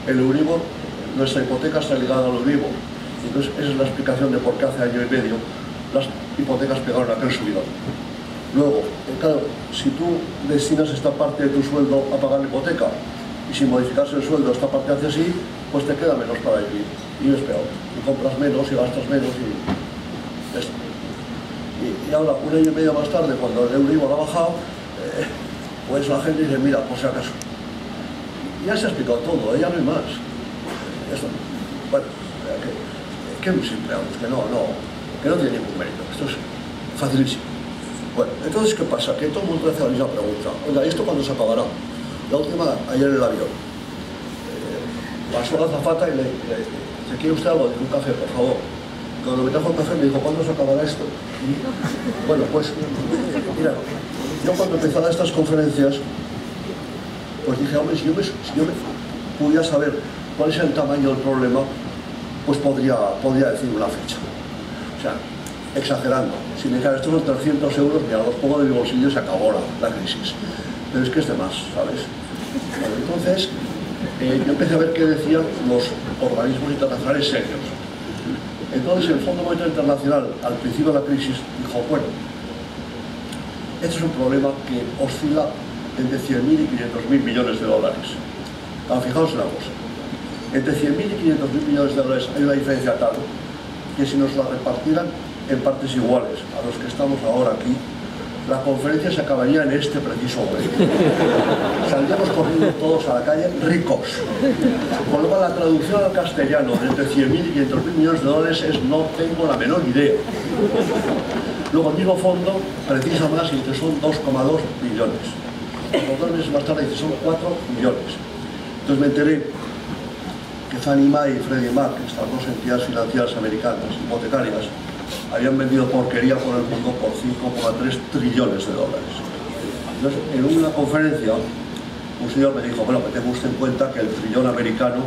el Euribor, nuestra hipoteca está ligada al Euribor. Entonces esa es la explicación de por qué hace año y medio las hipotecas pegaron aquel subidón. Luego, claro, si tú destinas esta parte de tu sueldo a pagar la hipoteca y sin modificarse el sueldo esta parte hace así, pues te queda menos para vivir y es peor, y compras menos y gastas menos y esto. Y ahora, un año y medio más tarde, cuando el Euribor ha bajado, pues la gente dice, mira, por si acaso. Ya se ha explicado todo, ya no hay más. Esto, bueno, que es muy simple, que no tiene ningún mérito, esto es facilísimo. Bueno, entonces, ¿qué pasa? Que todo el mundo hace la misma pregunta. Oiga, ¿esto cuándo se acabará? La última, ayer en el avión. Pasó la azafata y le dice, ¿quiere usted algo? Dice, un café, por favor. Cuando me trajo el café me dijo, ¿cuándo se acabará esto? Bueno, pues, mira, yo cuando empezaba estas conferencias, pues dije, hombre, si yo me pudiera saber cuál es el tamaño del problema, pues podría decir una fecha. O sea, exagerando. Si me dijera, estos son 300 euros, mira, los pongo de mi bolsillo y se acabó la crisis. Pero es que es de más, ¿sabes? Bueno, entonces, yo empecé a ver qué decían los organismos internacionales serios. Entonces, el Fondo Monetario Internacional, al principio de la crisis, dijo, bueno, este es un problema que oscila entre 100.000 y 500.000 millones de dólares. Ahora, fijaos una cosa. Entre 100.000 y 500.000 millones de dólares hay una diferencia tal que si nos la repartieran en partes iguales a los que estamos ahora aquí, la conferencia se acabaría en este preciso momento. Saldríamos corriendo todos a la calle ricos. Con lo cual la traducción al castellano de entre 100.000 y 500.000 millones de dólares es no tengo la menor idea. Luego el mismo fondo precisa más y dice son 2,2 billones. Los 2 meses más tarde dice son 4 millones. Entonces me enteré que Fannie Mae y Freddie Mac, estas dos entidades financieras americanas, hipotecarias, habían vendido porquería por el mundo por 5,3 trillones de dólares. Entonces, en una conferencia, un señor me dijo, bueno, que tenga usted en cuenta que el trillón americano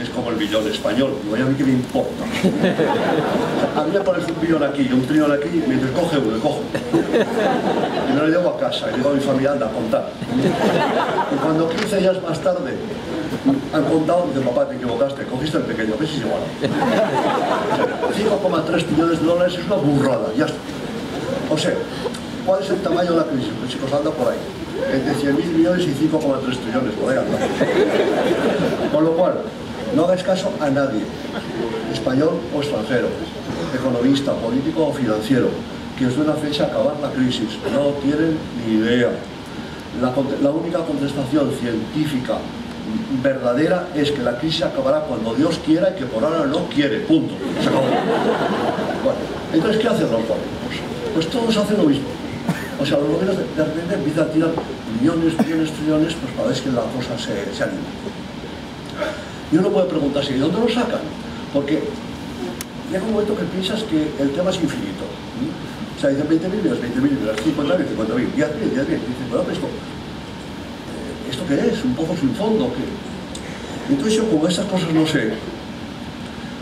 es como el billón español. Digo, ¿a mí qué me importa? A mí me pones un billón aquí y un trillón aquí y me dices, coge uno, y cojo. Y no le llevo a casa, y digo a mi familia, anda, a contar. Y cuando 15 días más tarde han contado, dice, papá, te equivocaste, cogiste el pequeño, que es igual. 5,3 trillones de dólares es una burrada, ya está. O sea, ¿cuál es el tamaño de la crisis? Pues chicos, anda por ahí. Entre 100.000 millones y 5,3 trillones, por ahí anda. Con lo cual, no hagáis caso a nadie, español o extranjero, economista, político o financiero, que os dé una fecha a acabar la crisis. No tienen ni idea. La única contestación científica verdadera es que la crisis acabará cuando Dios quiera y que por ahora no quiere, punto. Se acabó. Bueno, entonces, ¿qué hacen los gobiernos? Pues todos hacen lo mismo. O sea, los gobiernos de repente empiezan a tirar millones, trillones, pues para ver que la cosa se anima. Y uno puede preguntarse, ¿y dónde lo sacan? Porque llega un momento que piensas que el tema es infinito. O sea, dicen 20.000 millones, 20.000 millones, 50.000, 50.000, 10.000, 10.000. Dicen, bueno, pues ¿esto qué es? ¿Un pozo sin fondo? ¿Qué? Entonces yo, como estas cosas no sé,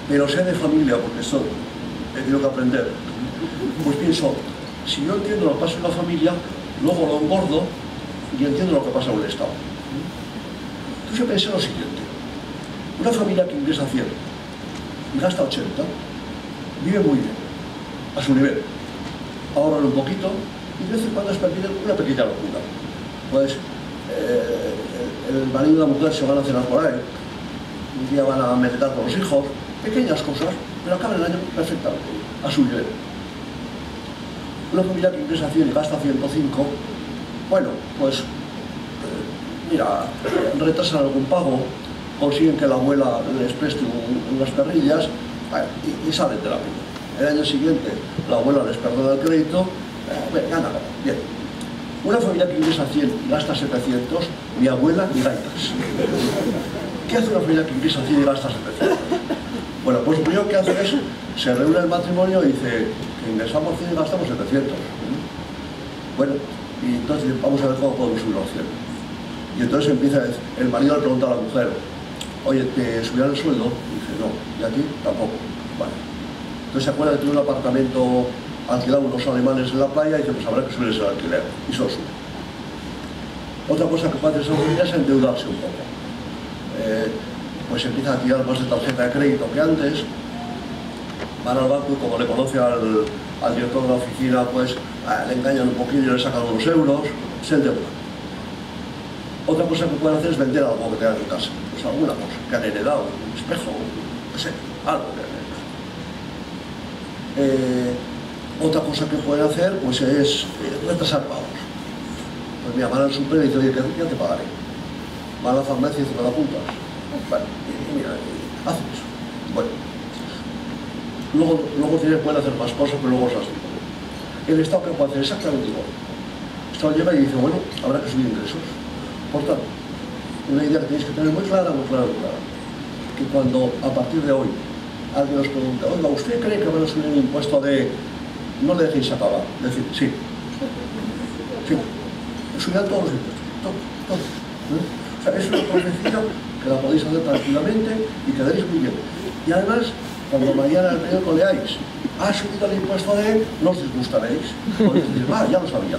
pero sé de familia, porque eso he tenido que aprender, pues pienso, si yo entiendo lo que pasa en la familia, luego lo engordo y entiendo lo que pasa en el Estado. Entonces yo pensé lo siguiente, una familia que ingresa 100 y gasta 80, vive muy bien, a su nivel, ahorran un poquito y de vez en cuando experimenta una pequeña locura. Pues el marido y la mujer se van a cenar por ahí, un día van a merendar con los hijos, pequeñas cosas, pero acaban el año perfectamente, a su nivel. Una familia que ingresa 100 y gasta 105, bueno, pues mira, retrasan algún pago, consiguen que la abuela les preste unas perrillas, bueno, y salen de la vida. El año siguiente la abuela les perdona el crédito, gana, bien. Una familia que ingresa 100 y gasta 700, ni abuela ni gaitas. ¿Qué hace una familia que ingresa 100 y gasta 700? Bueno, pues lo primero que hace es, se reúne el matrimonio y dice, que ingresamos 100 y gastamos 700. Bueno, y entonces vamos a ver cómo podemos subir los 100. Y entonces empieza a decir, el marido le pregunta a la mujer, oye, ¿te subirán el sueldo? Y dice, no, y aquí tampoco. Vale. Entonces se acuerda de tener un apartamento alquilado unos alemanes en la playa y dice, pues habrá que subir ese alquiler. Y eso sube. Otra cosa que puede hacer esa familia es endeudarse un poco. pues empieza a tirar más de tarjeta de crédito que antes, van al banco y como le conoce al director de la oficina, pues le engañan un poquillo, le sacan unos euros, se endeudan. Otra cosa que pueden hacer es vender algo que tengan en casa, pues alguna cosa que han heredado, un espejo, no sé, algo que han heredado. Otra cosa que pueden hacer pues es retrasar pagos. Pues mira, van al súper y dicen, oye, ya te pagaré. Van a la farmacia y dicen, ¿me la apuntas? Vale, y mira, hacen eso. Bueno, luego pueden hacer más cosas, pero luego os las digo. El Estado, ¿qué puede hacer? Exactamente igual. El Estado llega y dice, bueno, habrá que subir ingresos. Por tanto, una idea que tenéis que tener muy clara, que cuando a partir de hoy alguien os pregunta, oiga, ¿usted cree que van a subir un impuesto de...? No le dejéis acabar, decir, sí, subirán todos los impuestos, todo. O sea, es una profecía que la podéis hacer tranquilamente y quedaréis muy bien. Y además, cuando mañana el periódico leáis, ha subido el impuesto de, no os disgustaréis, podéis decir, ya lo sabía,